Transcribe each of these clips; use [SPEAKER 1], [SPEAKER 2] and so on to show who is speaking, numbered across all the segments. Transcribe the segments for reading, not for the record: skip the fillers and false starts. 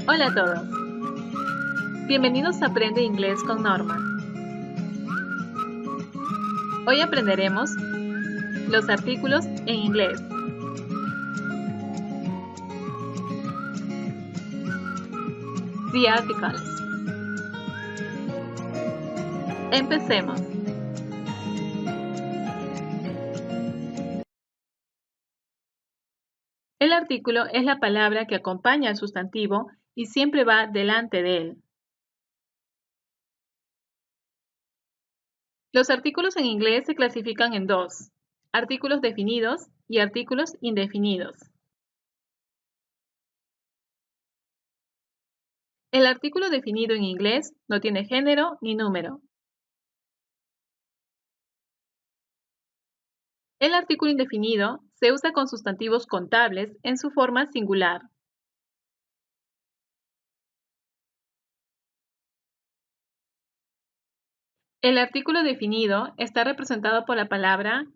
[SPEAKER 1] Hola a todos, bienvenidos a Aprende Inglés con Norma. Hoy aprenderemos los artículos en inglés. The articles. Empecemos. El artículo es la palabra que acompaña al sustantivo y siempre va delante de él. Los artículos en inglés se clasifican en dos: artículos definidos y artículos indefinidos. El artículo definido en inglés no tiene género ni número. El artículo indefinido se usa con sustantivos contables en su forma singular. El artículo definido está representado por la palabra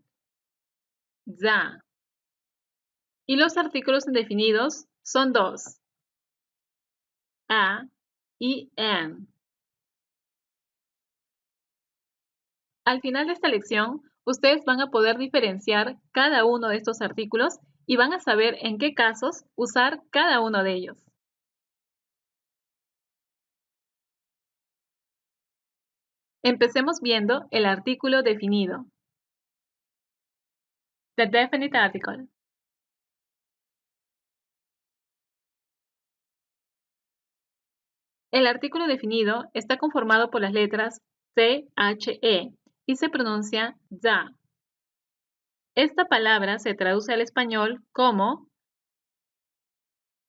[SPEAKER 1] za. Y los artículos indefinidos son dos: a y an. Al final de esta lección, ustedes van a poder diferenciar cada uno de estos artículos y van a saber en qué casos usar cada uno de ellos. Empecemos viendo el artículo definido. The definite article. El artículo definido está conformado por las letras C-H-E y se pronuncia za. Esta palabra se traduce al español como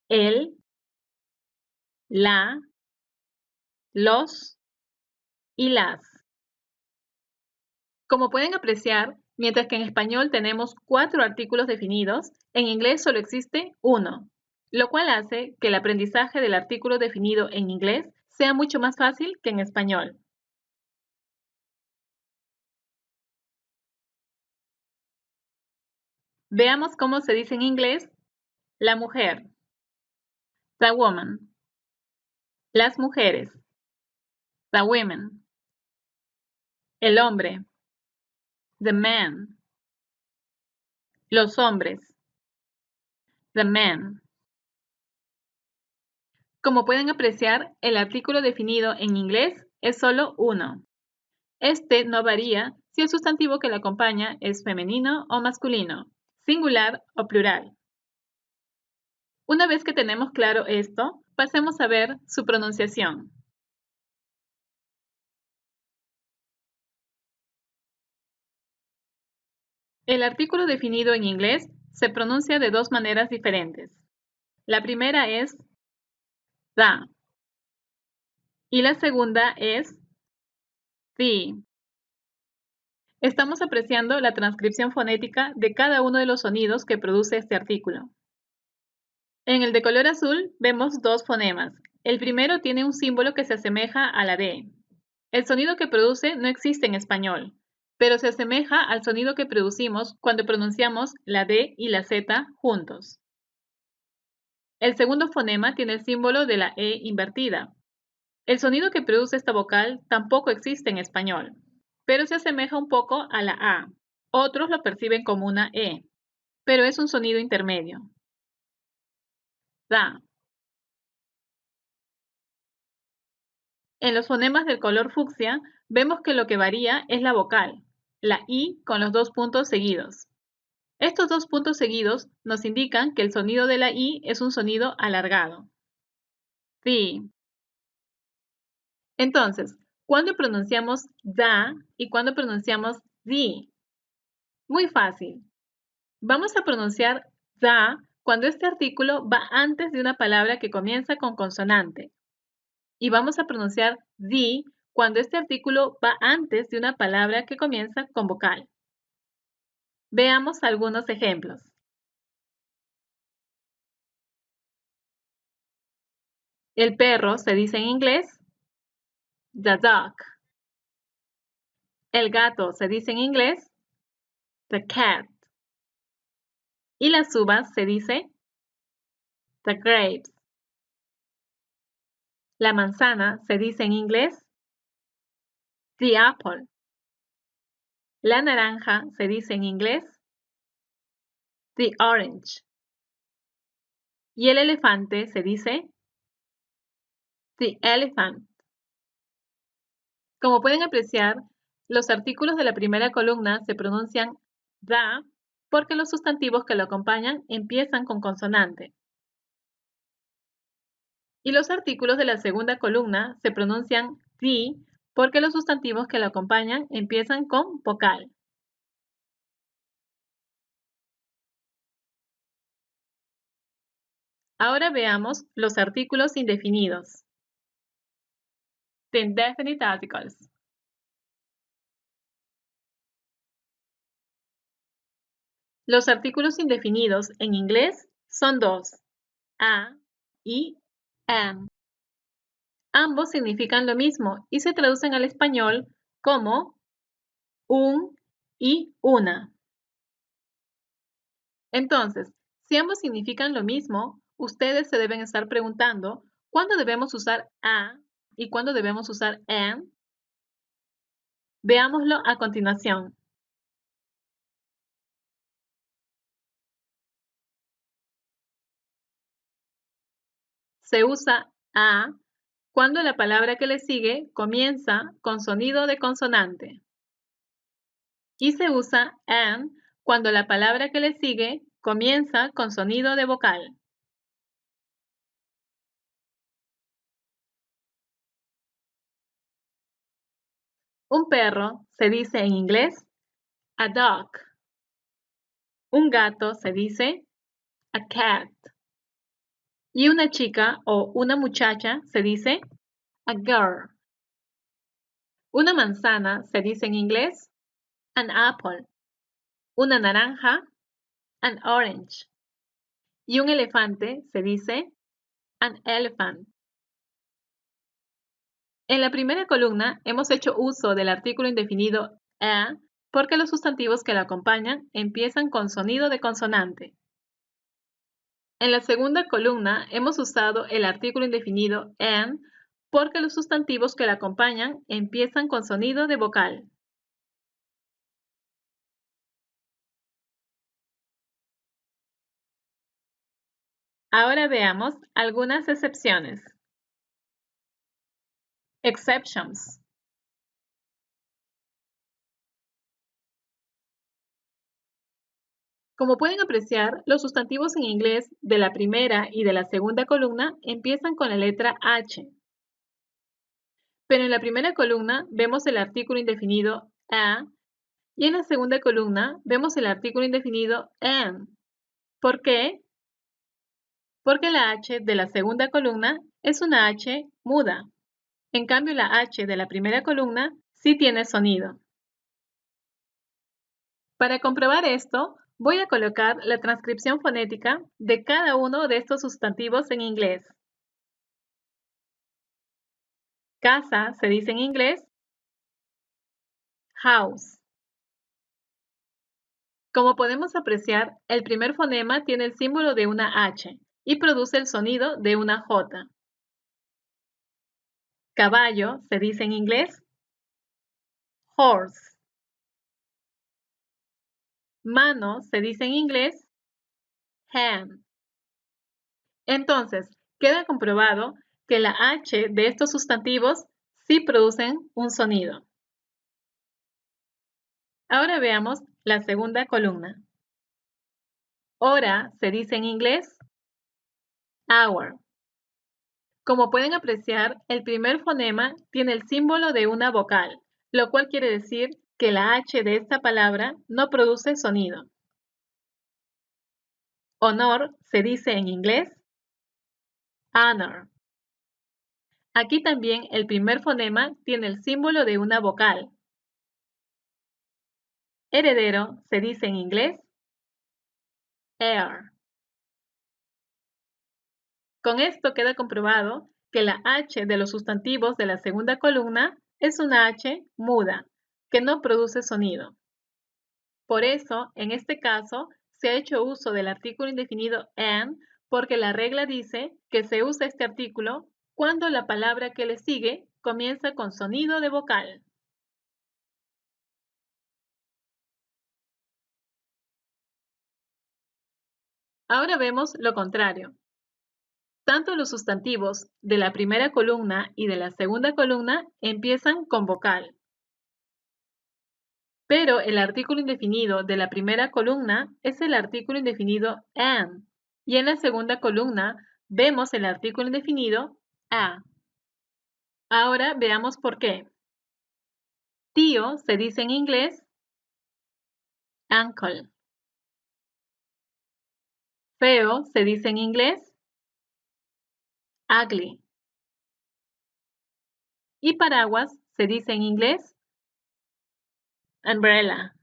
[SPEAKER 1] el, la, los y las. Como pueden apreciar, mientras que en español tenemos 4 artículos definidos, en inglés solo existe uno, lo cual hace que el aprendizaje del artículo definido en inglés sea mucho más fácil que en español. Veamos cómo se dice en inglés la mujer, the woman, las mujeres, the women, el hombre, the man, los hombres, the men. Como pueden apreciar, el artículo definido en inglés es solo uno. Este no varía si el sustantivo que lo acompaña es femenino o masculino, singular o plural. Una vez que tenemos claro esto, pasemos a ver su pronunciación. El artículo definido en inglés se pronuncia de dos maneras diferentes. La primera es the y la segunda es the. Estamos apreciando la transcripción fonética de cada uno de los sonidos que produce este artículo. En el de color azul vemos dos fonemas. El primero tiene un símbolo que se asemeja a la D. El sonido que produce no existe en español, pero se asemeja al sonido que producimos cuando pronunciamos la D y la Z juntos. El segundo fonema tiene el símbolo de la E invertida. El sonido que produce esta vocal tampoco existe en español, pero se asemeja un poco a la A. Otros lo perciben como una E, pero es un sonido intermedio. Da. En los fonemas del color fucsia, vemos que lo que varía es la vocal, la I con los dos puntos seguidos. Estos dos puntos seguidos nos indican que el sonido de la I es un sonido alargado. The. Entonces, ¿cuándo pronunciamos da y cuándo pronunciamos the? Muy fácil. Vamos a pronunciar da cuando este artículo va antes de una palabra que comienza con consonante. Y vamos a pronunciar the cuando este artículo va antes de una palabra que comienza con vocal. Veamos algunos ejemplos. El perro se dice en inglés the dog. El gato se dice en inglés the cat. Y las uvas se dice the grapes. La manzana se dice en inglés the apple. La naranja se dice en inglés the orange. Y el elefante se dice the elephant. Como pueden apreciar, los artículos de la primera columna se pronuncian da porque los sustantivos que lo acompañan empiezan con consonante. Y los artículos de la segunda columna se pronuncian the porque los sustantivos que lo acompañan empiezan con vocal. Ahora veamos los artículos indefinidos. The indefinite articles. Los artículos indefinidos en inglés son dos, a y am. Ambos significan lo mismo y se traducen al español como un y una. Entonces, si ambos significan lo mismo, ustedes se deben estar preguntando ¿cuándo debemos usar a y cuándo debemos usar am? Veámoslo a continuación. Se usa a cuando la palabra que le sigue comienza con sonido de consonante. Y se usa am cuando la palabra que le sigue comienza con sonido de vocal. Un perro se dice en inglés a dog. Un gato se dice a cat. Y una chica o una muchacha se dice a girl. Una manzana se dice en inglés an apple. Una naranja, an orange. Y un elefante se dice an elephant. En la primera columna hemos hecho uso del artículo indefinido a porque los sustantivos que lo acompañan empiezan con sonido de consonante. En la segunda columna hemos usado el artículo indefinido an porque los sustantivos que lo acompañan empiezan con sonido de vocal. Ahora veamos algunas excepciones. Exceptions. Como pueden apreciar, los sustantivos en inglés de la primera y de la segunda columna empiezan con la letra H. Pero en la primera columna vemos el artículo indefinido a y en la segunda columna vemos el artículo indefinido am. ¿Por qué? Porque la H de la segunda columna es una H muda. En cambio, la H de la primera columna sí tiene sonido. Para comprobar esto, voy a colocar la transcripción fonética de cada uno de estos sustantivos en inglés. Casa se dice en inglés house. Como podemos apreciar, el primer fonema tiene el símbolo de una H y produce el sonido de una J. Caballo se dice en inglés horse. Mano se dice en inglés hand. Entonces, queda comprobado que la H de estos sustantivos sí producen un sonido. Ahora veamos la segunda columna. Hora se dice en inglés hour. Como pueden apreciar, el primer fonema tiene el símbolo de una vocal, lo cual quiere decir que la H de esta palabra no produce sonido. Honor se dice en inglés honor. Aquí también el primer fonema tiene el símbolo de una vocal. Heredero se dice en inglés heir. Con esto queda comprobado que la H de los sustantivos de la segunda columna es una H muda, que no produce sonido. Por eso, en este caso, se ha hecho uso del artículo indefinido an porque la regla dice que se usa este artículo cuando la palabra que le sigue comienza con sonido de vocal. Ahora vemos lo contrario. Tanto los sustantivos de la primera columna y de la segunda columna empiezan con vocal. Pero el artículo indefinido de la primera columna es el artículo indefinido an, y en la segunda columna vemos el artículo indefinido a. Ahora veamos por qué. Tío se dice en inglés uncle. Feo se dice en inglés ugly. Y paraguas se dice en inglés umbrella.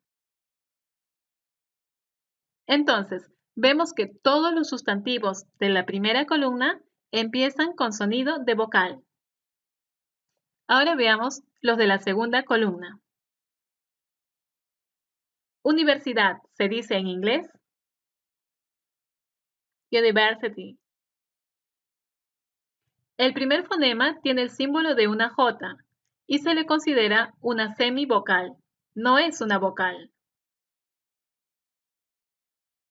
[SPEAKER 1] Entonces, vemos que todos los sustantivos de la primera columna empiezan con sonido de vocal. Ahora veamos los de la segunda columna. Universidad se dice en inglés university. El primer fonema tiene el símbolo de una J y se le considera una semivocal, no es una vocal.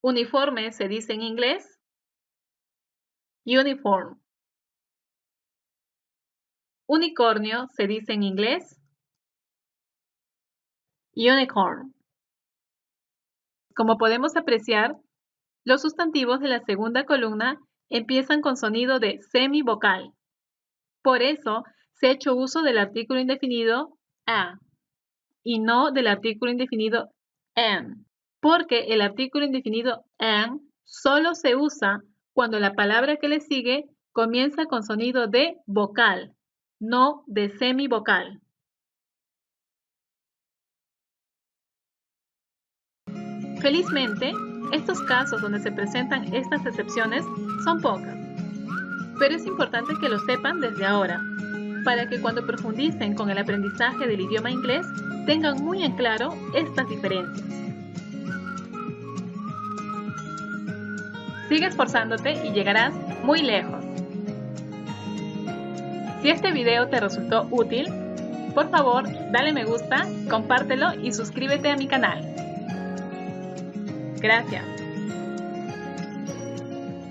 [SPEAKER 1] Uniforme se dice en inglés uniform. Unicornio se dice en inglés unicorn. Como podemos apreciar, los sustantivos de la segunda columna empiezan con sonido de semivocal. Por eso se ha hecho uso del artículo indefinido a y no del artículo indefinido an, porque el artículo indefinido an solo se usa cuando la palabra que le sigue comienza con sonido de vocal, no de semivocal. Felizmente, estos casos donde se presentan estas excepciones son pocas, pero es importante que lo sepan desde ahora, para que cuando profundicen con el aprendizaje del idioma inglés tengan muy en claro estas diferencias. Sigue esforzándote y llegarás muy lejos. Si este video te resultó útil, por favor, dale me gusta, compártelo y suscríbete a mi canal. Gracias.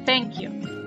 [SPEAKER 1] Thank you.